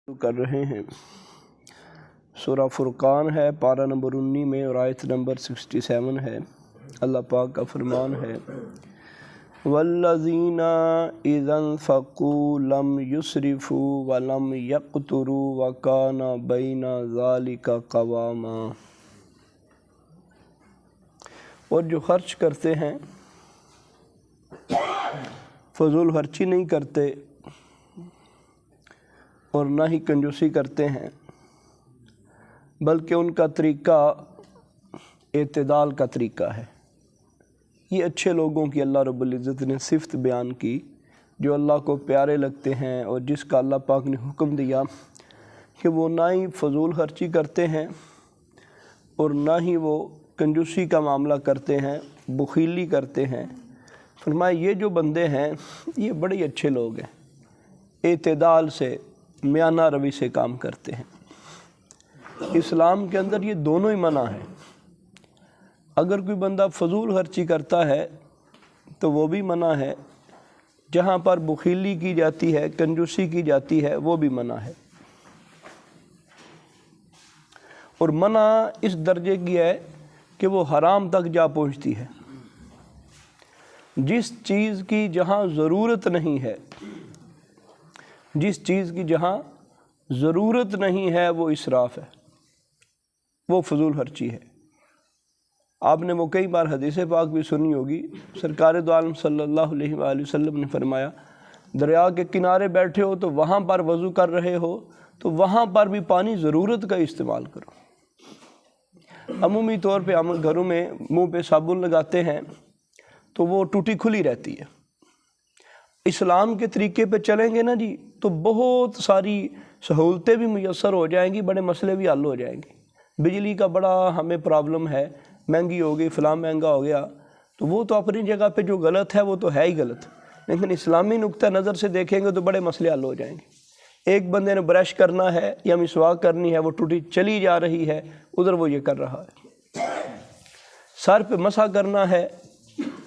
کر رہے ہیں۔ سورہ فرقان ہے، پارہ نمبر 19 میں اور آیت نمبر 67 ہے۔ اللہ پاک کا فرمان ہے وَالَّذِينَ إِذَا انفَقُوا لَمْ يُسْرِفُوا وَلَمْ يَقْتُرُوا وَكَانَ بَيْنَ ذَلِكَ قَوَامًا۔ اور جو خرچ کرتے ہیں فضول خرچی نہیں کرتے اور نہ ہی کنجوسی کرتے ہیں، بلکہ ان کا طریقہ اعتدال کا طریقہ ہے۔ یہ اچھے لوگوں کی اللہ رب العزت نے صفت بیان کی، جو اللہ کو پیارے لگتے ہیں اور جس کا اللہ پاک نے حکم دیا کہ وہ نہ ہی فضول خرچی کرتے ہیں اور نہ ہی وہ کنجوسی کا معاملہ کرتے ہیں، بخیلی کرتے ہیں۔ فرمایا یہ جو بندے ہیں یہ بڑے اچھے لوگ ہیں، اعتدال سے، میانہ روی سے کام کرتے ہیں۔ اسلام کے اندر یہ دونوں ہی منع ہے۔ اگر کوئی بندہ فضول خرچی کرتا ہے تو وہ بھی منع ہے، جہاں پر بخیلی کی جاتی ہے، کنجوسی کی جاتی ہے، وہ بھی منع ہے۔ اور منع اس درجے کی ہے کہ وہ حرام تک جا پہنچتی ہے۔ جس چیز کی جہاں ضرورت نہیں ہے، جس چیز کی جہاں ضرورت نہیں ہے وہ اسراف ہے، وہ فضول خرچی ہے۔ آپ نے وہ کئی بار حدیث پاک بھی سنی ہوگی، سرکار دو عالم صلی اللہ علیہ وآلہ وسلم نے فرمایا دریا کے کنارے بیٹھے ہو تو وہاں پر وضو کر رہے ہو تو وہاں پر بھی پانی ضرورت کا استعمال کرو۔ عمومی طور پہ ہم گھروں میں منہ پہ صابن لگاتے ہیں تو وہ ٹوٹی کھلی رہتی ہے۔ اسلام کے طریقے پہ چلیں گے نا جی تو بہت ساری سہولتیں بھی میسر ہو جائیں گی، بڑے مسئلے بھی حل ہو جائیں گے۔ بجلی کا بڑا ہمیں پرابلم ہے، مہنگی ہو گئی، فلاں مہنگا ہو گیا، تو وہ تو اپنی جگہ پہ جو غلط ہے وہ تو ہے ہی غلط، لیکن اسلامی نقطہ نظر سے دیکھیں گے تو بڑے مسئلے حل ہو جائیں گے۔ ایک بندے نے برش کرنا ہے یا مسواک کرنی ہے، وہ ٹوٹی چلی جا رہی ہے، ادھر وہ یہ کر رہا ہے۔ سر پہ مسح کرنا ہے،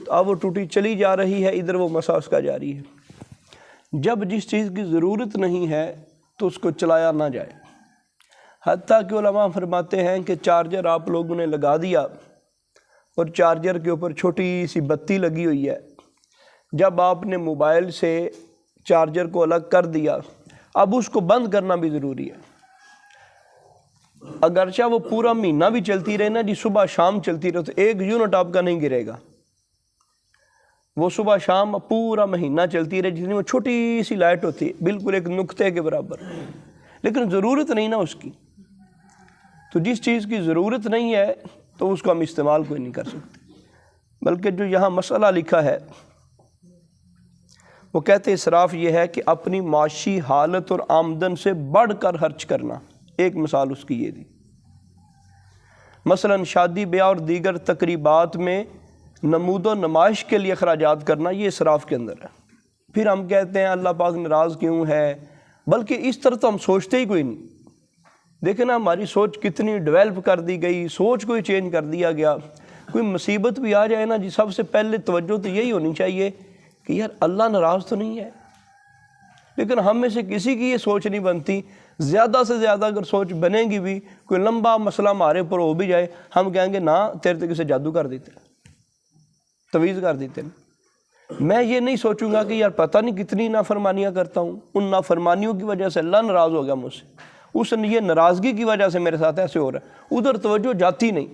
اب وہ ٹوٹی چلی جا رہی ہے، ادھر وہ مسح اس کا جاری ہے۔ جب جس چیز کی ضرورت نہیں ہے تو اس کو چلایا نہ جائے۔ حتیٰ کہ علماء فرماتے ہیں کہ چارجر آپ لوگوں نے لگا دیا اور چارجر کے اوپر چھوٹی سی بتی لگی ہوئی ہے، جب آپ نے موبائل سے چارجر کو الگ کر دیا اب اس کو بند کرنا بھی ضروری ہے۔ اگرچہ وہ پورا مہینہ بھی چلتی رہے نا جی، صبح شام چلتی رہے تو ایک یونٹ آپ کا نہیں گرے گا۔ وہ صبح شام پورا مہینہ چلتی رہے، جتنی وہ چھوٹی سی لائٹ ہوتی ہے، بالکل ایک نقطے کے برابر، لیکن ضرورت نہیں نا اس کی۔ تو جس چیز کی ضرورت نہیں ہے تو اس کو ہم استعمال کوئی نہیں کر سکتے۔ بلکہ جو یہاں مسئلہ لکھا ہے وہ کہتے اسراف یہ ہے کہ اپنی معاشی حالت اور آمدن سے بڑھ کر خرچ کرنا۔ ایک مثال اس کی یہ دی، مثلا شادی بیاہ اور دیگر تقریبات میں نمود و نمائش کے لیے اخراجات کرنا، یہ اسراف کے اندر ہے۔ پھر ہم کہتے ہیں اللہ پاک ناراض کیوں ہے، بلکہ اس طرح تو ہم سوچتے ہی کوئی نہیں۔ دیکھیں نا ہماری سوچ کتنی ڈیولپ کر دی گئی، سوچ کو ہی چینج کر دیا گیا۔ کوئی مصیبت بھی آ جائے نا جی، سب سے پہلے توجہ تو یہی ہونی چاہیے کہ یار اللہ ناراض تو نہیں ہے، لیکن ہم میں سے کسی کی یہ سوچ نہیں بنتی۔ زیادہ سے زیادہ اگر سوچ بنے گی بھی، کوئی لمبا مسئلہ ہمارے اوپر ہو بھی جائے، ہم کہیں گے نا تیرے تو کسے جادو کر دیتے، تویز کر دیتے ہیں۔ میں یہ نہیں سوچوں گا کہ یار پتہ نہیں کتنی نافرمانیاں کرتا ہوں، ان نافرمانیوں کی وجہ سے اللہ ناراض ہو گیا مجھ سے، اس نے یہ ناراضگی کی وجہ سے میرے ساتھ ایسے ہو رہا ہے۔ ادھر توجہ جاتی نہیں،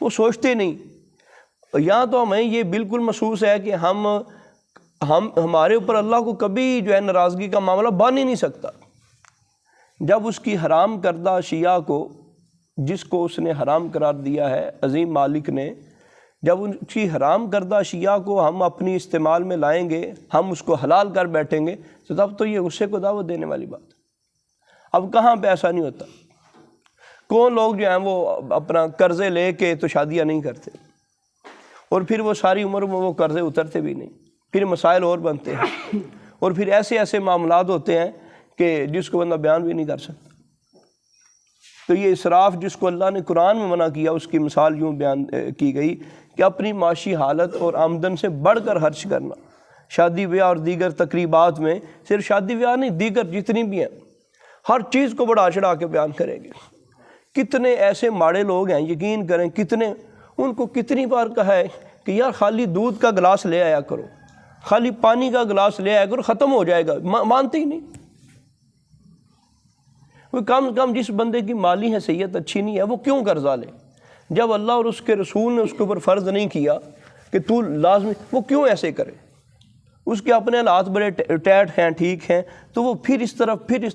وہ سوچتے نہیں۔ یہاں تو ہمیں یہ بالکل محسوس ہے کہ ہمارے اوپر اللہ کو کبھی جو ہے ناراضگی کا معاملہ بن ہی نہیں سکتا۔ جب اس کی حرام کردہ اشیاء کو، جس کو اس نے حرام قرار دیا ہے عظیم مالک نے، جب ان کی حرام کردہ اشیاء کو ہم اپنی استعمال میں لائیں گے، ہم اس کو حلال کر بیٹھیں گے، تو تب تو یہ غصے کو دعوت دینے والی بات ہے۔ اب کہاں پہ ایسا نہیں ہوتا؟ کون لوگ جو ہیں وہ اپنا قرضے لے کے تو شادیاں نہیں کرتے، اور پھر وہ ساری عمر میں وہ قرضے اترتے بھی نہیں، پھر مسائل اور بنتے ہیں، اور پھر ایسے ایسے معاملات ہوتے ہیں کہ جس کو بندہ بیان بھی نہیں کر سکتا۔ تو یہ اسراف جس کو اللہ نے قرآن میں منع کیا، اس کی مثال یوں بیان کی گئی کہ اپنی معاشی حالت اور آمدن سے بڑھ کر خرچ کرنا۔ شادی بیاہ اور دیگر تقریبات میں، صرف شادی بیاہ نہیں، دیگر جتنی بھی ہیں، ہر چیز کو بڑھا چڑھا کے بیان کریں گے۔ کتنے ایسے ماڑے لوگ ہیں، یقین کریں، کتنے، ان کو کتنی بار کہا ہے کہ یار خالی دودھ کا گلاس لے آیا کرو، خالی پانی کا گلاس لے آیا کرو، ختم ہو جائے گا، مانتے ہی نہیں۔ وہ کم از کم جس بندے کی مالی حیثیت اچھی نہیں ہے وہ کیوں قرضہ لے؟ جب اللہ اور اس کے رسول نے اس کے اوپر فرض نہیں کیا کہ تو لازمی، وہ کیوں ایسے کرے؟ اس کے اپنے حالات بڑے ٹیٹ ہیں، ٹھیک ہیں، تو وہ پھر اس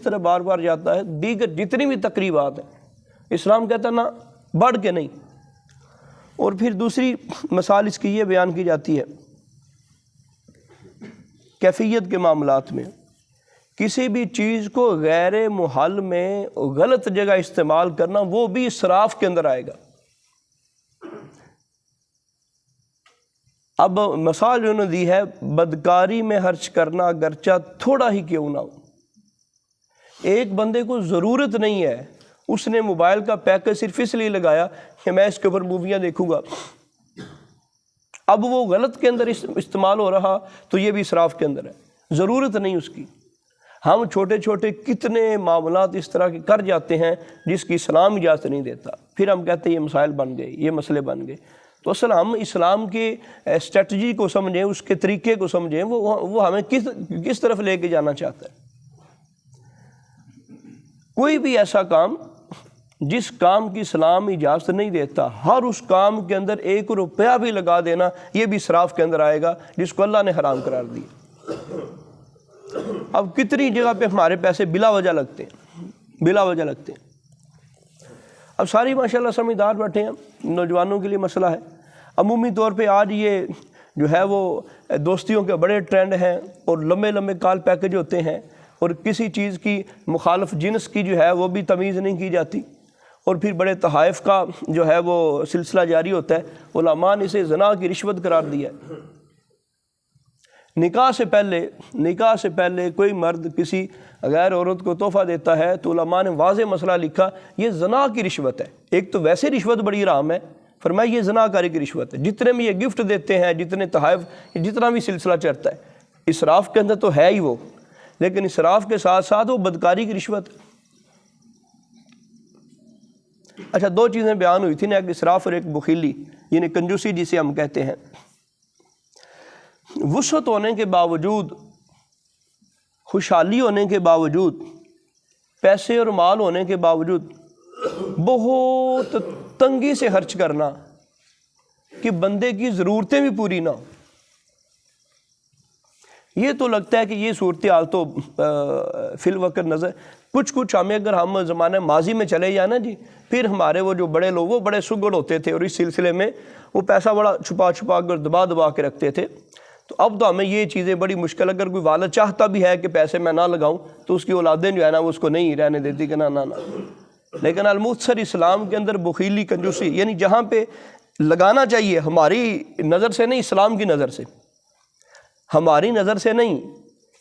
طرح بار بار جاتا ہے۔ دیگر جتنی بھی تقریبات ہیں اسلام کہتا ہے نہ، بڑھ کے نہیں۔ اور پھر دوسری مثال اس کی یہ بیان کی جاتی ہے کیفیت کے معاملات میں، کسی بھی چیز کو غیر محل میں غلط جگہ استعمال کرنا وہ بھی اسراف کے اندر آئے گا۔ اب مثال جو انہوں نے دی ہے، بدکاری میں خرچ کرنا اگرچہ تھوڑا ہی کیوں نہ ہو۔ ایک بندے کو ضرورت نہیں ہے، اس نے موبائل کا پیکج صرف اس لیے لگایا کہ میں اس کے اوپر موویاں دیکھوں گا، اب وہ غلط کے اندر استعمال ہو رہا تو یہ بھی اسراف کے اندر ہے، ضرورت نہیں اس کی۔ ہم چھوٹے چھوٹے کتنے معاملات اس طرح کے کر جاتے ہیں جس کی اسلام اجازت نہیں دیتا، پھر ہم کہتے ہیں یہ مسائل بن گئے، یہ مسئلے بن گئے۔ تو اصل ہم اسلام کے اسٹریٹجی کو سمجھیں، اس کے طریقے کو سمجھیں، وہ ہمیں کس طرف لے کے جانا چاہتا ہے۔ کوئی بھی ایسا کام جس کام کی اسلام اجازت نہیں دیتا، ہر اس کام کے اندر 1 روپیہ بھی لگا دینا یہ بھی اسراف کے اندر آئے گا، جس کو اللہ نے حرام قرار دیا۔ اب کتنی جگہ پہ ہمارے پیسے بلا وجہ لگتے ہیں۔ اب ساری ماشاءاللہ سمجھدار بیٹھے ہیں، نوجوانوں کے لیے مسئلہ ہے۔ عمومی طور پہ آج یہ جو ہے وہ دوستیوں کے بڑے ٹرینڈ ہیں اور لمبے لمبے کال پیکج ہوتے ہیں، اور کسی چیز کی مخالف جنس کی جو ہے وہ بھی تمیز نہیں کی جاتی، اور پھر بڑے تحائف کا جو ہے وہ سلسلہ جاری ہوتا ہے۔ علماء نے اسے زنا کی رشوت قرار دیا ہے۔ نکاح سے پہلے کوئی مرد کسی غیر عورت کو تحفہ دیتا ہے تو علماء نے واضح مسئلہ لکھا، یہ زنا کی رشوت ہے۔ ایک تو ویسے رشوت بڑی حرام ہے، فرمایا یہ زنا کاری کی رشوت ہے۔ جتنے بھی یہ گفٹ دیتے ہیں، جتنے تحائف، جتنا بھی سلسلہ چڑھتا ہے، اسراف کے اندر تو ہے ہی وہ، لیکن اسراف کے ساتھ ساتھ وہ بدکاری کی رشوت ہے۔ اچھا، 2 چیزیں بیان ہوئی تھی نا، ایک اسراف اور ایک بخیلی، یعنی کنجوسی جسے ہم کہتے ہیں۔ وسعت ہونے کے باوجود، خوشحالی ہونے کے باوجود، پیسے اور مال ہونے کے باوجود بہت تنگی سے خرچ کرنا کہ بندے کی ضرورتیں بھی پوری نہ ہو، یہ تو لگتا ہے کہ یہ صورتحال تو فی الوقت نظر کچھ ہمیں، اگر ہم زمانہ ماضی میں چلے جائیں نا جی، پھر ہمارے وہ جو بڑے لوگ وہ بڑے سگڑ ہوتے تھے اور اس سلسلے میں وہ پیسہ بڑا چھپا کر دبا کے رکھتے تھے۔ تو اب تو ہمیں یہ چیزیں بڑی مشکل، اگر کوئی والد چاہتا بھی ہے کہ پیسے میں نہ لگاؤں تو اس کی اولادیں جو ہے نا وہ اس کو نہیں رہنے دیتی کہ نہ۔ لیکن المختصر اسلام کے اندر بخیلی، کنجوسی، یعنی جہاں پہ لگانا چاہیے، ہماری نظر سے نہیں، اسلام کی نظر سے، ہماری نظر سے نہیں،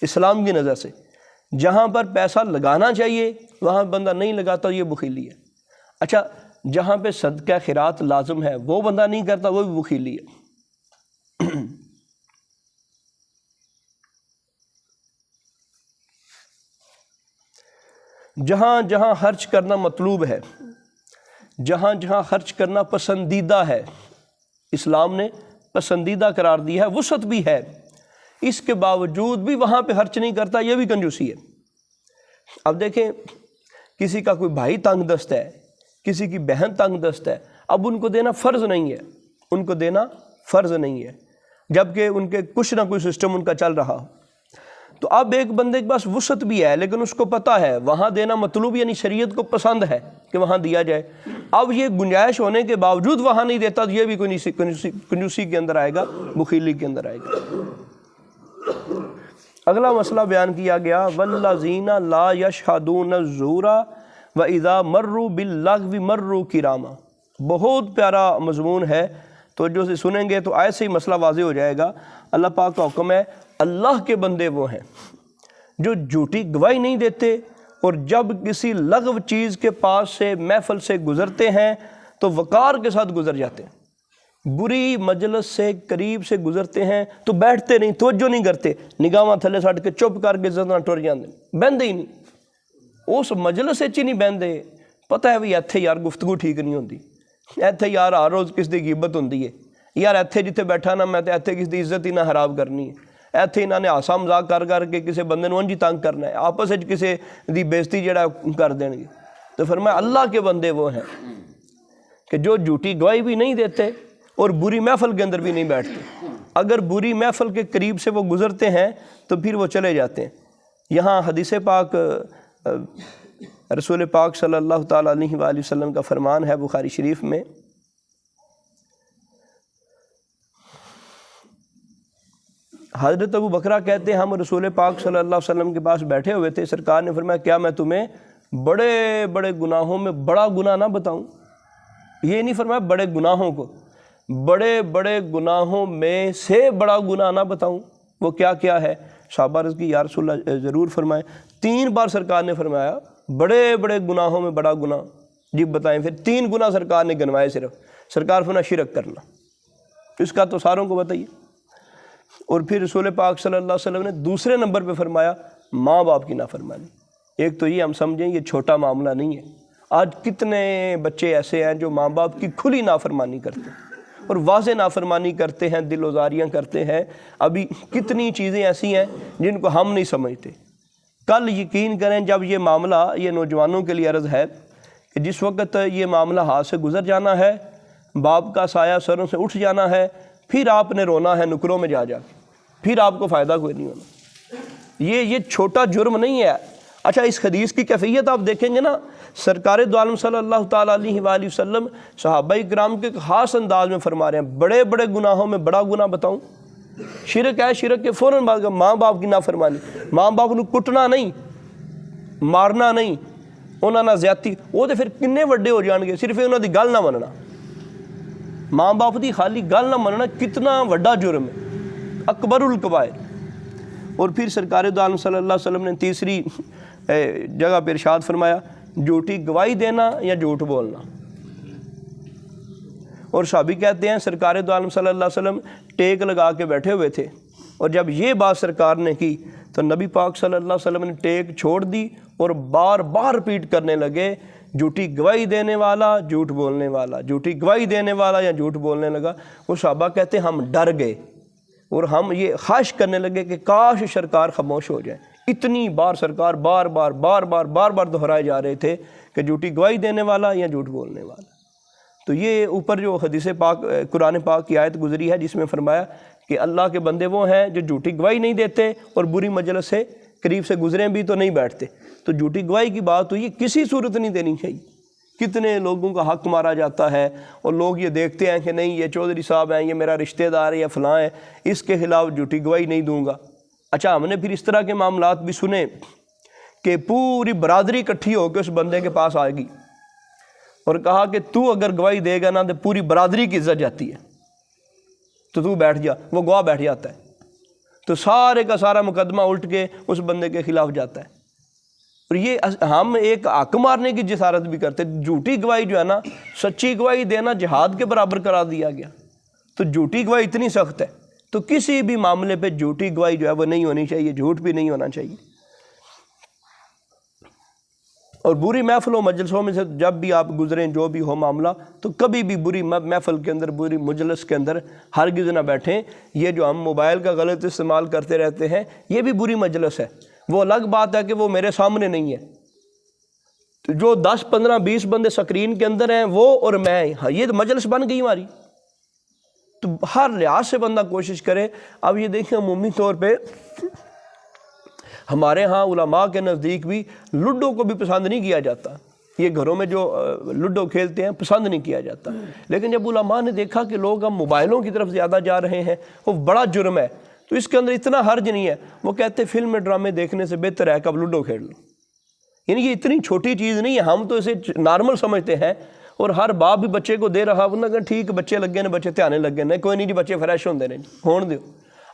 اسلام کی نظر سے، جہاں پر پیسہ لگانا چاہیے وہاں بندہ نہیں لگاتا، یہ بخیلی ہے۔ اچھا، جہاں پہ صدقہ خیرات لازم ہے وہ بندہ نہیں کرتا، وہ بھی بخیلی ہے۔ جہاں جہاں خرچ کرنا مطلوب ہے، جہاں جہاں خرچ کرنا پسندیدہ ہے، اسلام نے پسندیدہ قرار دیا ہے، وسعت بھی ہے، اس کے باوجود بھی وہاں پہ خرچ نہیں کرتا، یہ بھی کنجوسی ہے۔ اب دیکھیں، کسی کا کوئی بھائی تنگ دست ہے، کسی کی بہن تنگ دست ہے، اب ان کو دینا فرض نہیں ہے، جبکہ ان کے کچھ نہ کوئی سسٹم ان کا چل رہا ہو۔ تو اب ایک بندے کے پاس وسعت بھی ہے لیکن اس کو پتہ ہے وہاں دینا مطلوب، یعنی شریعت کو پسند ہے کہ وہاں دیا جائے، اب یہ گنجائش ہونے کے باوجود وہاں نہیں دیتا، تو یہ بھی کنجوسی کے اندر آئے گا، بخیلی کے اندر آئے گا۔ اگلا مسئلہ بیان کیا گیا، والذین لا یشہدون الزور واذا مروا باللغو مروا کراما۔ بہت پیارا مضمون ہے، تو جو سنیں گے تو ایسے ہی مسئلہ واضح ہو جائے گا۔ اللہ پاک کا حکم ہے، اللہ کے بندے وہ ہیں جو جھوٹی گواہی نہیں دیتے، اور جب کسی لغو چیز کے پاس سے، محفل سے گزرتے ہیں تو وقار کے ساتھ گزر جاتے ہیں۔ بری مجلس سے قریب سے گزرتے ہیں تو بیٹھتے نہیں، توجہ نہیں کرتے، نگاہاں تھلے سٹ کے چپ کر کے زدنا ٹر جاندے، بہندے ہی نہیں۔ اس مجلس وچ نہیں بہندے، پتہ ہے بھی ایتھے یار گفتگو ٹھیک نہیں ہوندی، ایتھے یار ہر روز کس دی غیبت ہوندی ہے، یار ایتھے جتھے بیٹھا نا میں تے ایتھے کس دی عزت ہی نہ خراب کرنی ہے، ایتھے انہاں نے ہاسا مذاق کر کے کسی بندے نوں انج ہی تنگ کرنا ہے، آپس وچ کسی دی بےزتی جڑا کر دین گے۔ تو فرمایا اللہ کے بندے وہ ہیں کہ جو جھوٹی گواہی بھی نہیں دیتے اور بری محفل کے اندر بھی نہیں بیٹھتے، اگر بری محفل کے قریب سے وہ گزرتے ہیں تو پھر وہ چلے جاتے ہیں۔ یہاں حدیث پاک رسول پاک صلی اللہ تعالیٰ علیہ وآلہ وسلم کا فرمان ہے بخاری شریف میں، حضرت ابو بکرہ کہتے ہیں ہم رسول پاک صلی اللہ علیہ وسلم کے پاس بیٹھے ہوئے تھے، سرکار نے فرمایا کیا میں تمہیں بڑے بڑے گناہوں میں بڑا گناہ نہ بتاؤں؟ یہ نہیں فرمایا بڑے گناہوں کو، بڑے بڑے گناہوں میں سے بڑا گناہ نہ بتاؤں؟ وہ کیا کیا ہے؟ صحابہ عرض کی یا رسول اللہ ضرور فرمائیں۔ 3 بار سرکار نے فرمایا بڑے بڑے گناہوں میں بڑا گناہ، جی بتائیں۔ پھر 3 گناہ سرکار نے گنوائے، صرف سرکار فرمایا شرک کرنا، اس کا تو ساروں کو بتائیے۔ اور پھر رسول پاک صلی اللہ علیہ وسلم نے دوسرے نمبر پہ فرمایا ماں باپ کی نافرمانی۔ ایک تو یہ ہم سمجھیں یہ چھوٹا معاملہ نہیں ہے، آج کتنے بچے ایسے ہیں جو ماں باپ کی کھلی نافرمانی کرتے ہیں اور واضح نافرمانی کرتے ہیں، دل آزاریاں کرتے ہیں۔ ابھی کتنی چیزیں ایسی ہیں جن کو ہم نہیں سمجھتے۔ کل یقین کریں جب یہ معاملہ، یہ نوجوانوں کے لیے عرض ہے کہ جس وقت یہ معاملہ ہاتھ سے گزر جانا ہے، باپ کا سایہ سروں سے اٹھ جانا ہے، پھر آپ نے رونا ہے نکروں میں جا کے، پھر آپ کو فائدہ کوئی نہیں ہونا۔ یہ چھوٹا جرم نہیں ہے۔ اچھا اس حدیث کی کیفیت آپ دیکھیں گے نا، سرکار دو عالم صلی اللہ تعالیٰ علیہ وآلہ وسلم صحابہ کرام کے خاص انداز میں فرما رہے ہیں بڑے بڑے گناہوں میں بڑا گناہ بتاؤں؟ شرک ہے، شرک کے فوراً بعد ماں باپ کی نافرمانی، ماں باپ کو کٹنا نہیں، مارنا نہیں، انہاں نہ زیادتی، وہ تو پھر کنے وڈے ہو جان گے، صرف انہاں دی گل نہ مننا، ماں باپ دی خالی گل نہ مننا کتنا وڈا جرم ہے، اکبر الکبائر۔ اور پھر سرکار دو عالم صلی اللہ علیہ وسلم نے تیسری جگہ پہ ارشاد فرمایا جھوٹی گواہی دینا یا جھوٹ بولنا۔ اور صحابی کہتے ہیں سرکار دو عالم صلی اللہ علیہ وسلم ٹیک لگا کے بیٹھے ہوئے تھے، اور جب یہ بات سرکار نے کی تو نبی پاک صلی اللہ علیہ وسلم نے ٹیک چھوڑ دی اور بار بار ریپیٹ کرنے لگے جھوٹی گواہی دینے والا، جھوٹ بولنے والا، جھوٹی گواہی دینے والا یا جھوٹ بولنے لگا۔ وہ صحابہ کہتے ہیں ہم ڈر گئے اور ہم یہ خواہش کرنے لگے کہ کاش سرکار خاموش ہو جائے۔ اتنی بار سرکار بار بار دہرائے جا رہے تھے کہ جھوٹی گواہی دینے والا یا جھوٹ بولنے والا۔ تو یہ اوپر جو حدیث پاک قرآن پاک کی آیت گزری ہے جس میں فرمایا کہ اللہ کے بندے وہ ہیں جو جھوٹی گواہی نہیں دیتے اور بری مجلس سے قریب سے گزریں بھی تو نہیں بیٹھتے۔ تو جھوٹی گواہی کی بات ہوئی کسی صورت نہیں دینی چاہیے۔ کتنے لوگوں کا حق مارا جاتا ہے اور لوگ یہ دیکھتے ہیں کہ نہیں یہ چودھری صاحب ہیں، یہ میرا رشتہ دار ہے یا فلاں ہے، اس کے خلاف جھوٹی گواہی نہیں دوں گا۔ اچھا ہم نے پھر اس طرح کے معاملات بھی سنے کہ پوری برادری اکٹھی ہو کے اس بندے کے پاس آئے گی اور کہا کہ تو اگر گواہی دے گا نا تو پوری برادری کی عزت جاتی ہے، تو بیٹھ جا۔ وہ گواہ بیٹھ جاتا ہے تو سارے کا سارا مقدمہ الٹ کے اس بندے کے خلاف جاتا ہے۔ اور یہ ہم ایک حق مارنے کی جسارت بھی کرتے، جھوٹی گواہی جو ہے نا، سچی گواہی دینا جہاد کے برابر قرار دیا گیا۔ تو جھوٹی گواہی اتنی سخت ہے، تو کسی بھی معاملے پہ جھوٹی گواہی جو ہے وہ نہیں ہونی چاہیے، جھوٹ بھی نہیں ہونا چاہیے۔ اور بری محفل و مجلسوں میں سے جب بھی آپ گزریں جو بھی ہو معاملہ، تو کبھی بھی بری محفل کے اندر، بری مجلس کے اندر ہرگز نہ بیٹھیں۔ یہ جو ہم موبائل کا غلط استعمال کرتے رہتے ہیں یہ بھی بری مجلس ہے۔ وہ الگ بات ہے کہ وہ میرے سامنے نہیں ہے، تو جو 10 15 20 بندے سکرین کے اندر ہیں وہ اور میں، ہاں یہ تو مجلس بن گئی ہماری۔ تو ہر لحاظ سے بندہ کوشش کرے۔ اب یہ دیکھیں عمومی طور پہ ہمارے ہاں علماء کے نزدیک بھی لوڈو کو بھی پسند نہیں کیا جاتا، یہ گھروں میں جو لوڈو کھیلتے ہیں پسند نہیں کیا جاتا، لیکن جب علماء نے دیکھا کہ لوگ اب موبائلوں کی طرف زیادہ جا رہے ہیں، وہ بڑا جرم ہے، تو اس کے اندر اتنا حرج نہیں ہے۔ وہ کہتے فلم میں ڈرامے دیکھنے سے بہتر ہے کہ اب لوڈو کھیل لو۔ یعنی یہ اتنی چھوٹی چیز نہیں ہے، ہم تو اسے نارمل سمجھتے ہیں، اور ہر باپ بھی بچے کو دے رہا، انہوں نے کہا ٹھیک بچے لگے نے، بچے دھیانے لگے نے، کوئی نہیں جی بچے فریش ہوندے نہیں، ہون دیو۔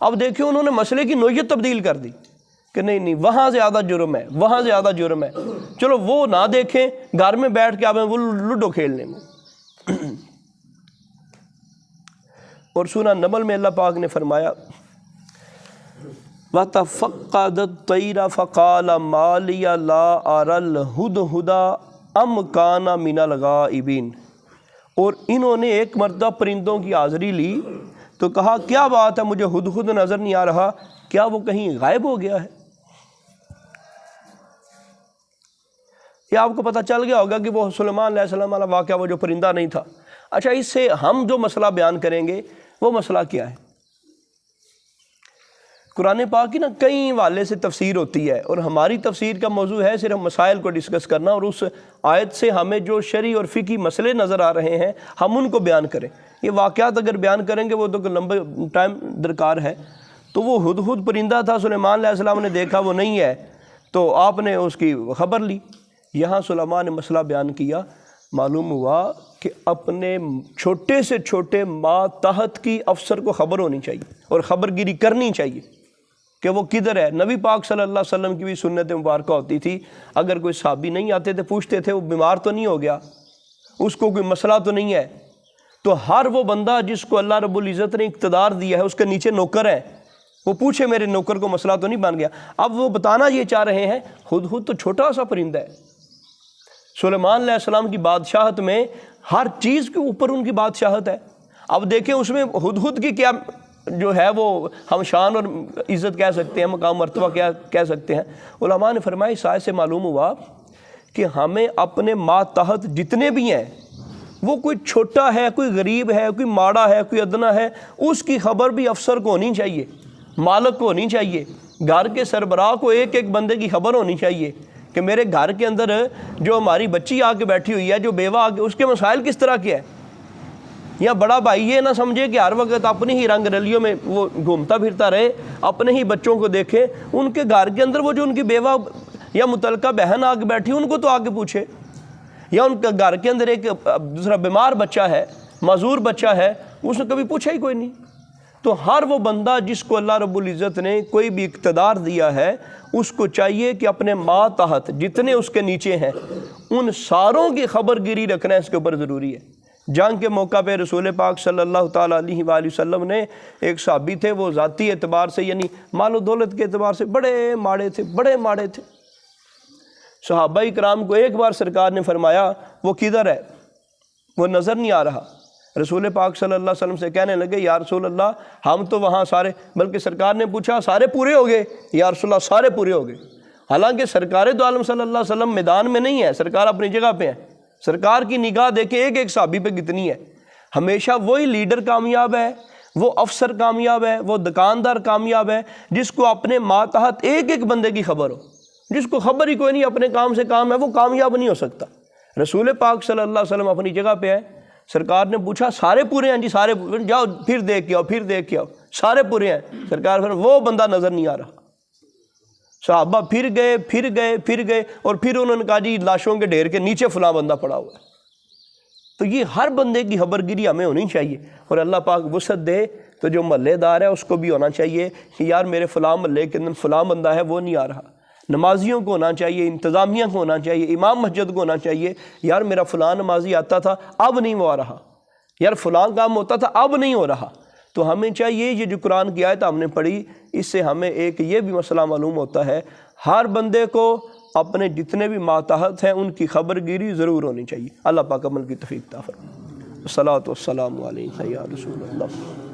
اب دیکھیں انہوں نے مسئلے کی نوعیت تبدیل کر دی کہ نہیں وہاں زیادہ جرم ہے، وہاں زیادہ جرم ہے، چلو وہ نہ دیکھیں، گھر میں بیٹھ کے آپ وہ لوڈو کھیل لیں۔ اور سورہ نمل میں اللہ پاک نے فرمایا وَتَفَقَّدَ الطَّيْرَ فَقَالَ مَا لِيَ لَا أَرَى الْهُدْهُدَ أَمْ كَانَ مِنَ الْغَائِبِينَ، اور انہوں نے ایک مرتبہ پرندوں کی حاضری لی تو کہا کیا بات ہے، مجھے ہدہد نظر نہیں آ رہا، کیا وہ کہیں غائب ہو گیا ہے؟ یہ آپ کو پتہ چل گیا ہوگا کہ وہ سلیمان علیہ السلام والا واقعہ، وہ جو پرندہ نہیں تھا۔ اچھا، اس سے ہم جو مسئلہ بیان کریں گے وہ مسئلہ کیا ہے؟ قرآن پاک کی کئی حوالے سے تفسیر ہوتی ہے، اور ہماری تفسیر کا موضوع ہے صرف مسائل کو ڈسکس کرنا، اور اس آیت سے ہمیں جو شرعی اور فقہی مسئلے نظر آ رہے ہیں ہم ان کو بیان کریں۔ یہ واقعات اگر بیان کریں گے وہ تو لمبے ٹائم درکار ہے۔ تو وہ ہدہد پرندہ تھا، سلیمان علیہ السلام نے دیکھا وہ نہیں ہے، تو آپ نے اس کی خبر لی۔ یہاں سلیمان نے مسئلہ بیان کیا، معلوم ہوا کہ اپنے چھوٹے سے چھوٹے ماتحت کی افسر کو خبر ہونی چاہیے اور خبر گیری کرنی چاہیے کہ وہ کدھر ہے۔ نبی پاک صلی اللہ علیہ وسلم کی بھی سنت مبارکہ ہوتی تھی، اگر کوئی صحابی نہیں آتے تھے پوچھتے تھے وہ بیمار تو نہیں ہو گیا، اس کو کوئی مسئلہ تو نہیں ہے۔ تو ہر وہ بندہ جس کو اللہ رب العزت نے اقتدار دیا ہے، اس کے نیچے نوکر ہے، وہ پوچھے میرے نوکر کو مسئلہ تو نہیں بن گیا۔ اب وہ بتانا یہ چاہ رہے ہیں ہدہد تو چھوٹا سا پرندہ ہے، سلیمان علیہ السلام کی بادشاہت میں ہر چیز کے اوپر ان کی بادشاہت ہے۔ اب دیکھیں اس میں ہدہد کی کیا جو ہے وہ ہم شان اور عزت کہہ سکتے ہیں، مقام مرتبہ کیا کہہ سکتے ہیں۔ علماء نے فرمایا اس آیت سے معلوم ہوا کہ ہمیں اپنے ماتحت جتنے بھی ہیں، وہ کوئی چھوٹا ہے، کوئی غریب ہے، کوئی ماڑا ہے، کوئی ادنا ہے، اس کی خبر بھی افسر کو ہونی چاہیے، مالک کو ہونی چاہیے، گھر کے سربراہ کو ایک ایک بندے کی خبر ہونی چاہیے کہ میرے گھر کے اندر جو ہماری بچی آ کے بیٹھی ہوئی ہے، جو بیوہ آ کے، اس کے مسائل کس طرح کے ہیں۔ یا بڑا بھائی یہ نہ سمجھے کہ ہر وقت اپنی ہی رنگ رلیوں میں وہ گھومتا پھرتا رہے، اپنے ہی بچوں کو دیکھے، ان کے گھر کے اندر وہ جو ان کی بیوہ یا متعلقہ بہن آ کے بیٹھی ان کو تو آ کے پوچھے، یا ان کے گھر کے اندر ایک دوسرا بیمار بچہ ہے، معذور بچہ ہے، اس نے کبھی پوچھا ہی کوئی نہیں۔ تو ہر وہ بندہ جس کو اللہ رب العزت نے کوئی بھی اقتدار دیا ہے، اس کو چاہیے کہ اپنے ماتحت جتنے اس کے نیچے ہیں ان ساروں کی خبر گیری رکھنا اس کے اوپر ضروری ہے۔ جنگ کے موقع پہ رسول پاک صلی اللہ تعالیٰ علیہ وآلہ وسلم نے ایک صحابی تھے، وہ ذاتی اعتبار سے یعنی مال و دولت کے اعتبار سے بڑے ماڑے تھے۔ صحابہ کرام کو ایک بار سرکار نے فرمایا وہ کدھر ہے، وہ نظر نہیں آ رہا۔ رسول پاک صلی اللہ علیہ وسلم سے کہنے لگے یا رسول اللہ ہم تو وہاں سارے، بلکہ سرکار نے پوچھا سارے پورے ہو گئے؟ یا رسول اللہ سارے پورے ہو گئے۔ حالانکہ سرکار دو عالم صلی اللہ علیہ وسلم میدان میں نہیں ہے، سرکار اپنی جگہ پہ ہے۔ سرکار کی نگاہ دیکھیں ایک ایک صحابی پہ کتنی ہے۔ ہمیشہ وہی لیڈر کامیاب ہے، وہ افسر کامیاب ہے، وہ دکاندار کامیاب ہے جس کو اپنے ماتحت ایک ایک بندے کی خبر ہو۔ جس کو خبر ہی کوئی نہیں، اپنے کام سے کام ہے، وہ کامیاب نہیں ہو سکتا۔ رسول پاک صلی اللہ علیہ وسلم اپنی جگہ پہ ہے۔ سرکار نے پوچھا سارے پورے ہیں؟ جی سارے پورے۔ جاؤ پھر دیکھ کے آؤ، سارے پورے ہیں۔ سرکار وہ بندہ نظر نہیں آ رہا۔ صحابہ پھر گئے اور پھر انہوں نے کہا جی لاشوں کے ڈھیر کے نیچے فلاں بندہ پڑا ہوا ہے۔ تو یہ ہر بندے کی خبر گیری ہمیں ہونی چاہیے، اور اللہ پاک وسعت دے تو جو محلے دار ہے اس کو بھی ہونا چاہیے کہ یار میرے فلاں محلے کے اندر فلاں بندہ ہے وہ نہیں آ رہا۔ نمازیوں کو ہونا چاہیے، انتظامیہ کو ہونا چاہیے، امام مسجد کو ہونا چاہیے، یار میرا فلاں نمازی آتا تھا اب نہیں وہ آ رہا، یار فلاں کام ہوتا تھا اب نہیں ہو رہا۔ تو ہمیں چاہیے یہ جو قرآن کی آیت ہم نے پڑھی، اس سے ہمیں ایک یہ بھی مسئلہ معلوم ہوتا ہے، ہر بندے کو اپنے جتنے بھی ماتحت ہیں ان کی خبر گیری ضرور ہونی چاہیے۔ اللہ پاک عمل کی توفیق عطا فرمائے۔ الصلاۃ والسلام علیہ یا رسول اللہ۔